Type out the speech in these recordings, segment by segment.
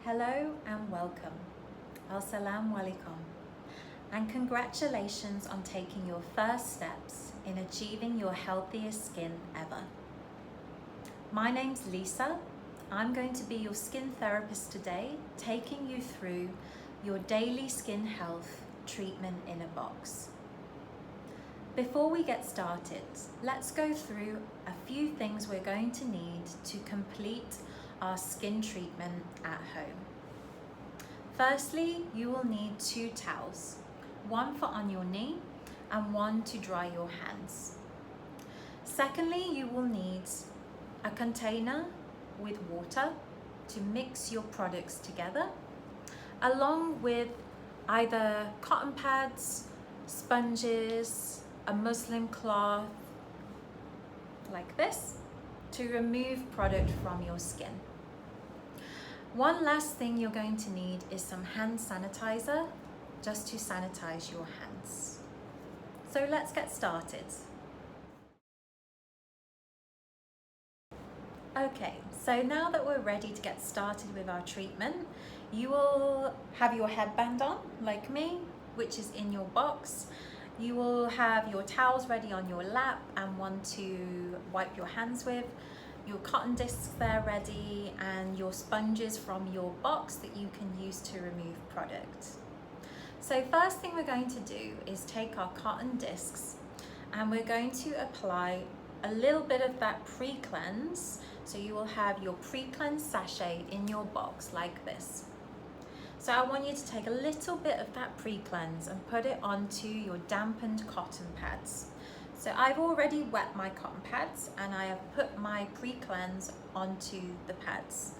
Hello and welcome. Assalamu alaikum. And congratulations on taking your first steps in achieving your healthiest skin ever. My name's Lisa. I'm going to be your skin therapist today, taking you through your daily skin health treatment in a box. Before we get started, let's go through a few things we're going to need to complete our skin treatment at home. Firstly, you will need 2 towels, one for on your knee and one to dry your hands. Secondly, you will need a container with water to mix your products together, along with either cotton pads, sponges, a muslin cloth, like this, to remove product from your skin. One last thing you're going to need is some hand sanitizer, just to sanitize your hands. So let's get started. Okay, so now that we're ready to get started with our treatment, you will have your headband on, like me, which is in your box. You will have your towels ready on your lap and one to wipe your hands with, your cotton discs there ready, and your sponges from your box that you can use to remove product. So first thing we're going to do is take our cotton discs and we're going to apply a little bit of that pre-cleanse. So you will have your pre-cleanse sachet in your box like this. So I want you to take a little bit of that pre-cleanse and put it onto your dampened cotton pads. So I've already wet my cotton pads and I have put my pre-cleanse onto the pads.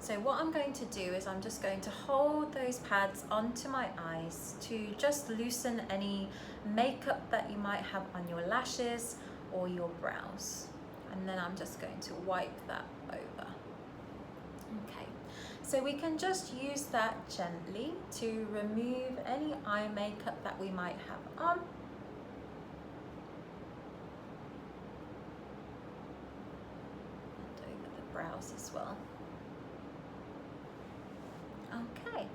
So what I'm going to do is I'm just going to hold those pads onto my eyes to just loosen any makeup that you might have on your lashes or your brows. And then I'm just going to wipe that over. Okay, so we can just use that gently to remove any eye makeup that we might have on. Brows as well. Okay,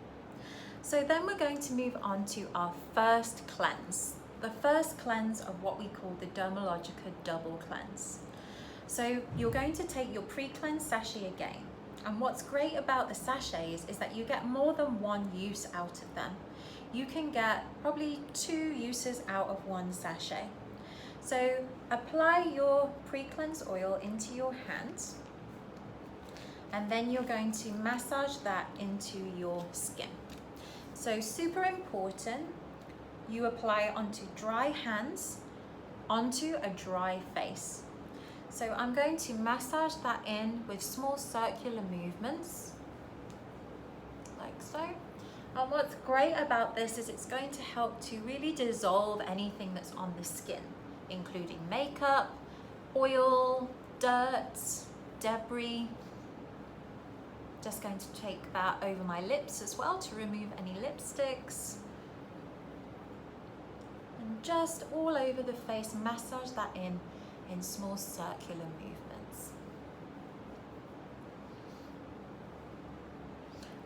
so then we're going to move on to our first cleanse. The first cleanse of what we call the Dermalogica double cleanse. So you're going to take your pre-cleanse sachet again. And what's great about the sachets is that you get more than one use out of them. You can get probably 2 uses out of one sachet. So apply your pre-cleanse oil into your hands. And then you're going to massage that into your skin. So super important, you apply it onto dry hands, onto a dry face. So I'm going to massage that in with small circular movements, like so. And what's great about this is it's going to help to really dissolve anything that's on the skin, including makeup, oil, dirt, debris. Just going to take that over my lips as well to remove any lipsticks. And just all over the face, massage that in small circular movements.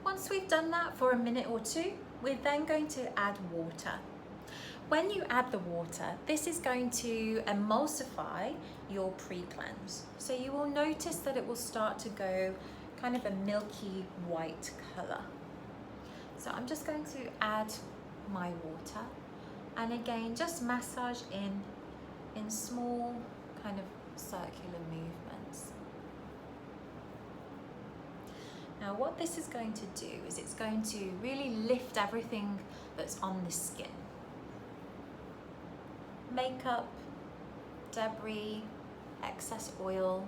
Once we've done that for a minute or 2, we're then going to add water. When you add the water, this is going to emulsify your pre-cleanse. So you will notice that it will start to go kind of a milky white color. So I'm just going to add my water and again just massage in small kind of circular movements. Now what this is going to do is it's going to really lift everything that's on the skin. Makeup, debris, excess oil.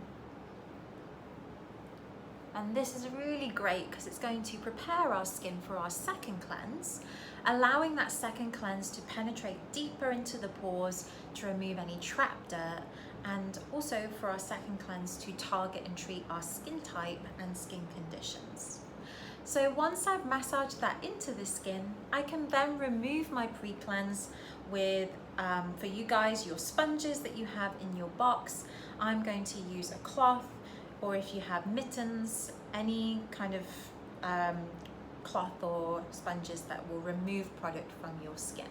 And this is really great because it's going to prepare our skin for our second cleanse, allowing that second cleanse to penetrate deeper into the pores to remove any trapped dirt, and also for our second cleanse to target and treat our skin type and skin conditions. So once I've massaged that into the skin, I can then remove my pre-cleanse with, for you guys, your sponges that you have in your box. I'm going to use a cloth, or if you have mittens, any kind of cloth or sponges that will remove product from your skin.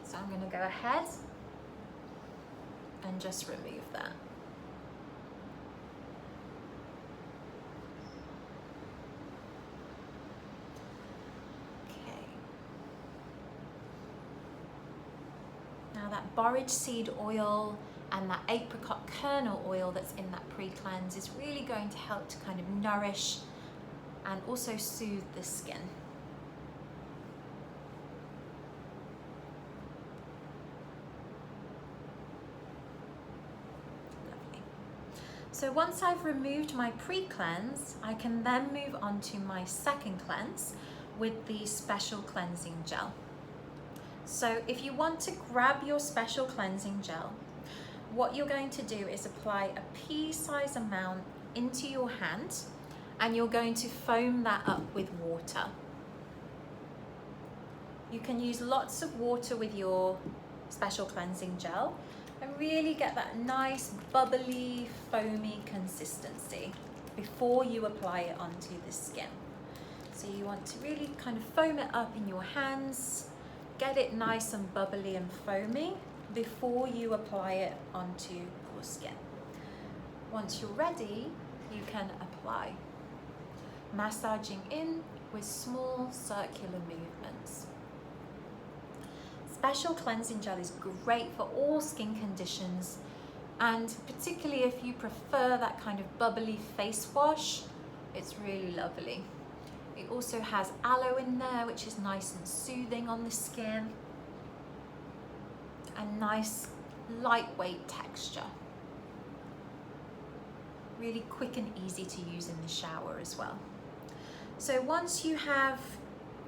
So I'm going to go ahead and just remove that. Okay. Now that borage seed oil and that apricot kernel oil that's in that pre-cleanse is really going to help to kind of nourish and also soothe the skin. Lovely. So once I've removed my pre-cleanse, I can then move on to my second cleanse with the special cleansing gel. So if you want to grab your special cleansing gel, what you're going to do is apply a pea-size amount into your hand, and you're going to foam that up with water. You can use lots of water with your special cleansing gel and really get that nice bubbly, foamy consistency before you apply it onto the skin. So you want to really kind of foam it up in your hands, get it nice and bubbly and foamy before you apply it onto your skin. Once you're ready, you can apply, massaging in with small circular movements. Special cleansing gel is great for all skin conditions, and particularly if you prefer that kind of bubbly face wash, it's really lovely. It also has aloe in there, which is nice and soothing on the skin, and nice lightweight texture. Really quick and easy to use in the shower as well. So once you have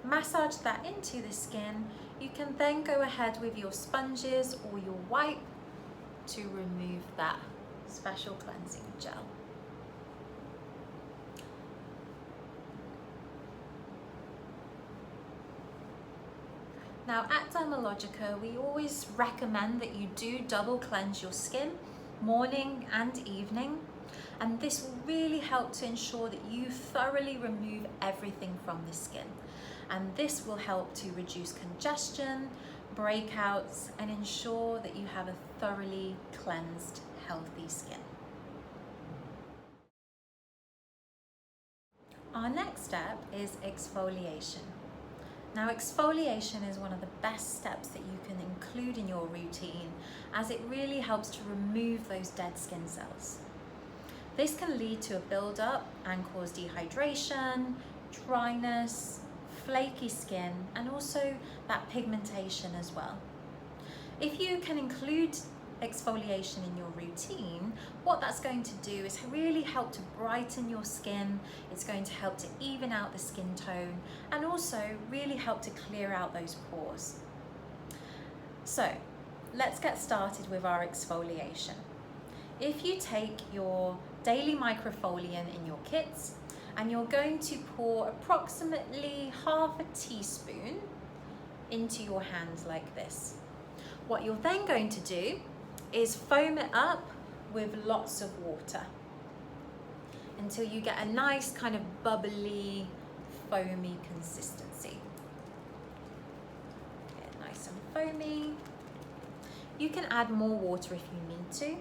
massaged that into the skin, you can then go ahead with your sponges or your wipe to remove that special cleansing gel. Now at Dermalogica, we always recommend that you do double cleanse your skin, morning and evening, and this will really help to ensure that you thoroughly remove everything from the skin. And this will help to reduce congestion, breakouts, and ensure that you have a thoroughly cleansed, healthy skin. Our next step is exfoliation. Now, exfoliation is one of the best steps that you can include in your routine, as it really helps to remove those dead skin cells. This can lead to a build-up and cause dehydration, dryness, flaky skin, and also that pigmentation as well. If you can include exfoliation in your routine, what that's going to do is really help to brighten your skin. It's going to help to even out the skin tone and also really help to clear out those pores. So let's get started with our exfoliation. If you take your daily microfoliant in your kits and you're going to pour approximately half a teaspoon into your hands like this, what you're then going to do is foam it up with lots of water until you get a nice kind of bubbly, foamy consistency. Get nice and foamy. You can add more water if you need to.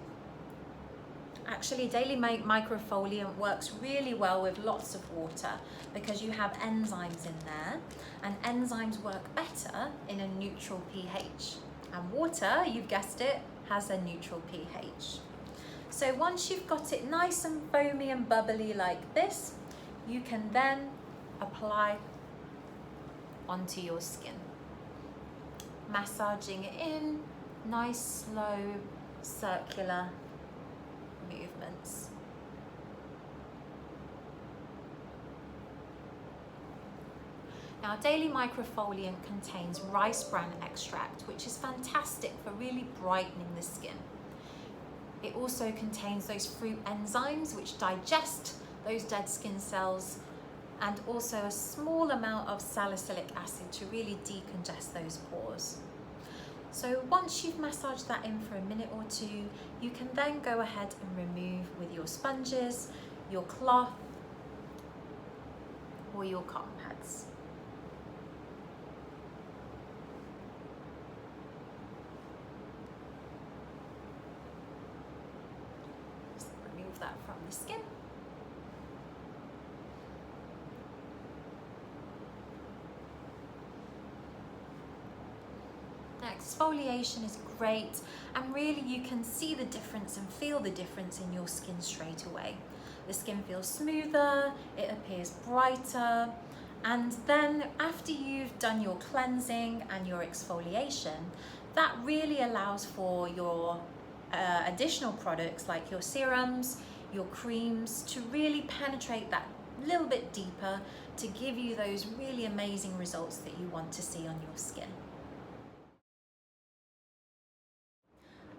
Actually, daily microfoliant works really well with lots of water because you have enzymes in there, and enzymes work better in a neutral pH. And water, you've guessed it, has a neutral pH. So once you've got it nice and foamy and bubbly like this, you can then apply onto your skin. Massaging it in, nice, slow, circular movements. Now, daily microfoliant contains rice bran extract, which is fantastic for really brightening the skin. It also contains those fruit enzymes which digest those dead skin cells, and also a small amount of salicylic acid to really decongest those pores. So once you've massaged that in for a minute or two, you can then go ahead and remove with your sponges, your cloth, or your cotton pads. Just remove that from the skin. Exfoliation is great, and really you can see the difference and feel the difference in your skin straight away. The skin feels smoother, it appears brighter, and then after you've done your cleansing and your exfoliation, that really allows for your additional products like your serums, your creams to really penetrate that little bit deeper to give you those really amazing results that you want to see on your skin.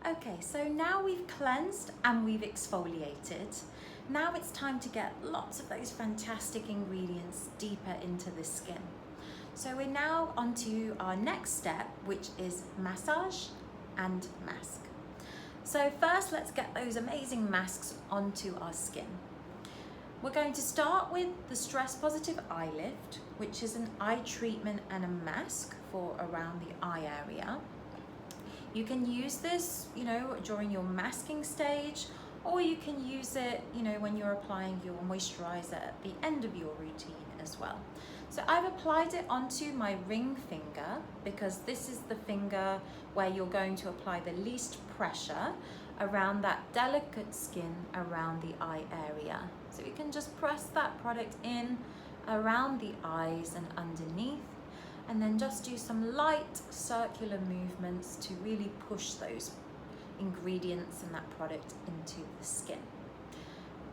Okay, so now we've cleansed and we've exfoliated. Now it's time to get lots of those fantastic ingredients deeper into the skin. So we're now on to our next step, which is massage and mask. So first, let's get those amazing masks onto our skin. We're going to start with the Stress Positive Eye Lift, which is an eye treatment and a mask for around the eye area. You can use this, during your masking stage, or you can use it, when you're applying your moisturizer at the end of your routine as well. So I've applied it onto my ring finger because this is the finger where you're going to apply the least pressure around that delicate skin around the eye area. So you can just press that product in around the eyes and underneath, and then just do some light circular movements to really push those ingredients and that product into the skin.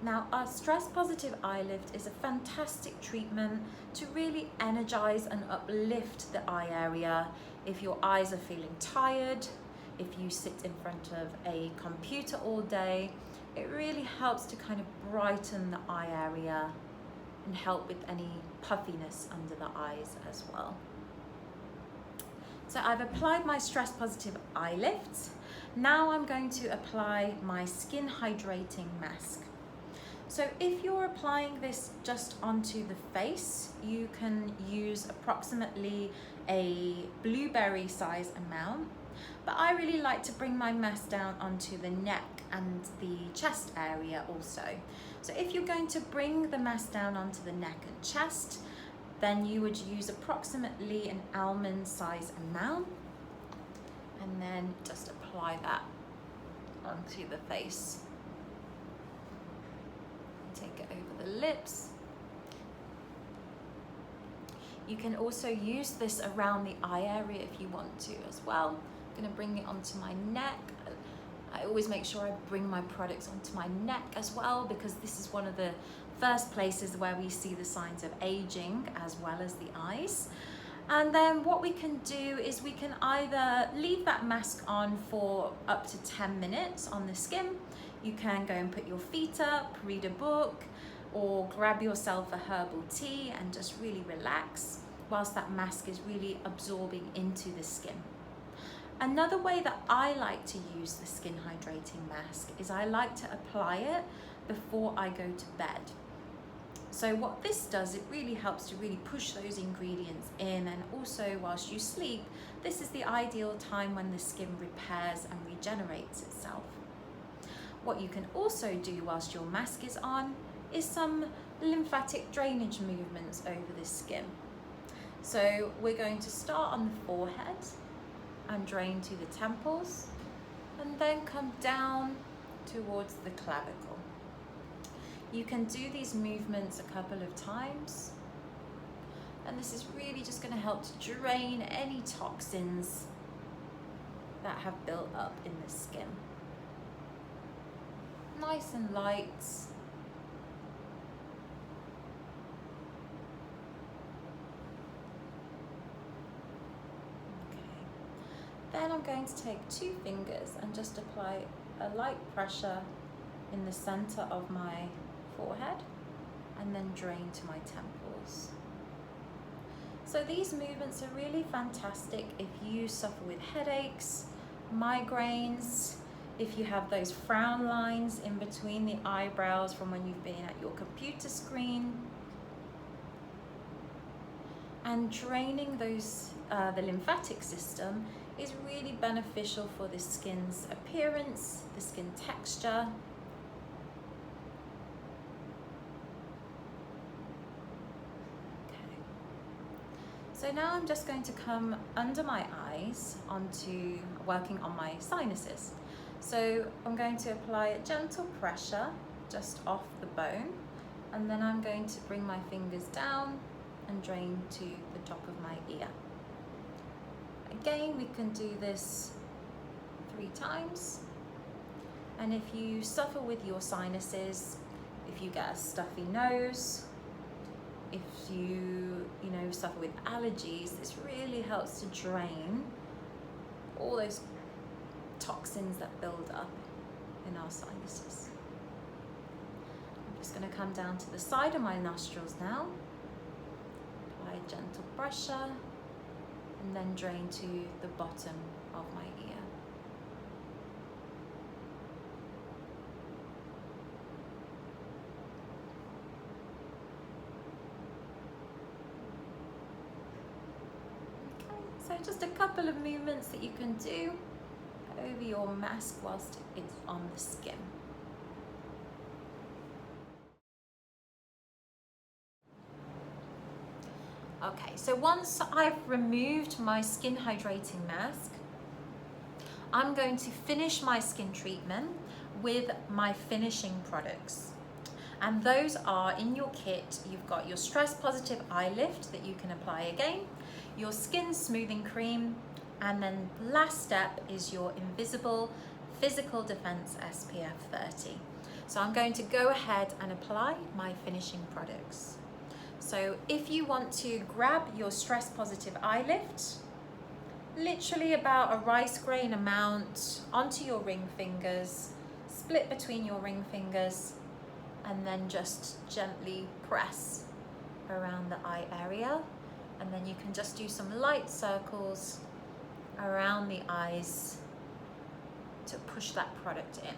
Now, our Stress Positive Eye Lift is a fantastic treatment to really energize and uplift the eye area. If your eyes are feeling tired, if you sit in front of a computer all day, it really helps to kind of brighten the eye area and help with any puffiness under the eyes as well. So I've applied my Stress Positive Eye Lift. Now I'm going to apply my Skin Hydrating Mask. So if you're applying this just onto the face, you can use approximately a blueberry size amount, but I really like to bring my mask down onto the neck and the chest area also. So if you're going to bring the mask down onto the neck and chest, then you would use approximately an almond size amount, and then just apply that onto the face. Take it over the lips. You can also use this around the eye area if you want to as well. I'm going to bring it onto my neck. I always make sure I bring my products onto my neck as well, because this is one of the first places where we see the signs of aging as well as the eyes. And then what we can do is we can either leave that mask on for up to 10 minutes on the skin. You can go and put your feet up, read a book, or grab yourself a herbal tea and just really relax whilst that mask is really absorbing into the skin. Another way that I like to use the skin hydrating mask is I like to apply it before I go to bed. So what this does, it really helps to really push those ingredients in, and also whilst you sleep, this is the ideal time when the skin repairs and regenerates itself. What you can also do whilst your mask is on is some lymphatic drainage movements over the skin. So we're going to start on the forehead and drain to the temples, and then come down towards the clavicle. You can do these movements a couple of times, and this is really just going to help to drain any toxins that have built up in the skin. Nice and light. Then I'm going to take 2 fingers and just apply a light pressure in the center of my forehead, and then drain to my temples. So these movements are really fantastic if you suffer with headaches, migraines, if you have those frown lines in between the eyebrows from when you've been at your computer screen. And draining those, the lymphatic system is really beneficial for the skin's appearance, the skin texture. Okay. So now I'm just going to come under my eyes onto working on my sinuses. So I'm going to apply a gentle pressure just off the bone, and then I'm going to bring my fingers down and drain to the top of my ear. Again, we can do this 3 times. And if you suffer with your sinuses, if you get a stuffy nose, if you suffer with allergies, this really helps to drain all those toxins that build up in our sinuses. I'm just going to come down to the side of my nostrils now. Apply a gentle pressure and then drain to the bottom of my ear. Okay, so just a couple of movements that you can do over your mask whilst it's on the skin. Okay, so once I've removed my skin hydrating mask, I'm going to finish my skin treatment with my finishing products. And those are in your kit. You've got your Stress Positive Eye Lift that you can apply again, your skin smoothing cream, and then last step is your Invisible Physical Defense SPF 30. So I'm going to go ahead and apply my finishing products. So if you want to grab your Stress Positive Eye Lift, literally about a rice grain amount onto your ring fingers, split between your ring fingers, and then just gently press around the eye area. And then you can just do some light circles around the eyes to push that product in.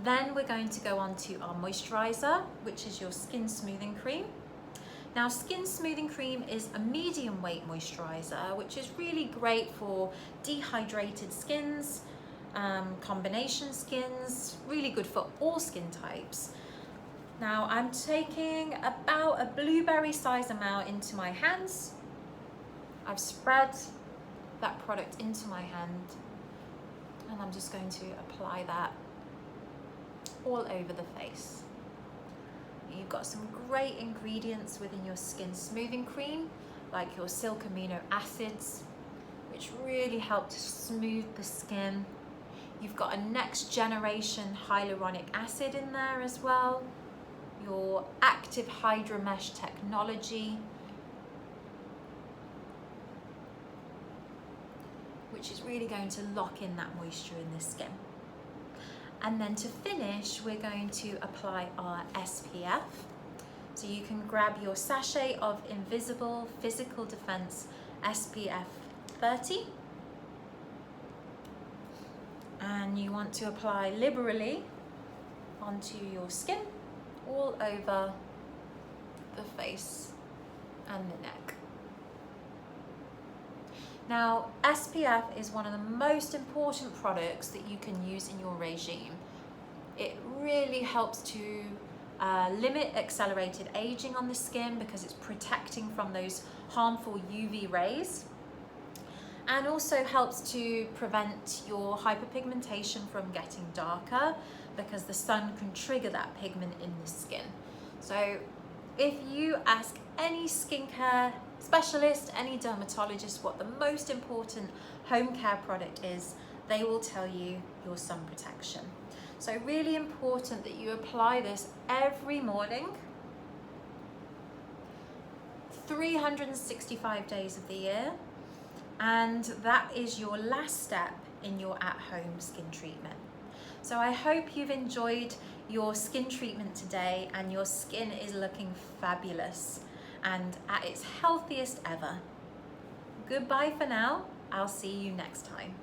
Then we're going to go on to our moisturizer, which is your skin smoothing cream. Now, skin smoothing cream is a medium weight moisturizer, which is really great for dehydrated skins, combination skins, really good for all skin types. Now, I'm taking about a blueberry size amount into my hands. I've spread that product into my hand, and I'm just going to apply that all over the face. You've got some great ingredients within your skin smoothing cream, like your silk amino acids, which really help to smooth the skin. You've got a next generation hyaluronic acid in there as well, your active HydraMesh technology, which is really going to lock in that moisture in the skin. And then to finish, we're going to apply our SPF. So you can grab your sachet of Invisible Physical Defense SPF 30. And you want to apply liberally onto your skin, all over the face and the neck. Now, SPF is one of the most important products that you can use in your regime. It really helps to limit accelerated aging on the skin because it's protecting from those harmful UV rays, and also helps to prevent your hyperpigmentation from getting darker because the sun can trigger that pigment in the skin. So if you ask any skincare specialist, any dermatologist what the most important home care product is, they will tell you your sun protection. So really important that you apply this every morning, 365 days of the year, and that is your last step in your at-home skin treatment. So I hope you've enjoyed your skin treatment today and your skin is looking fabulous and at its healthiest ever. Goodbye for now. I'll see you next time.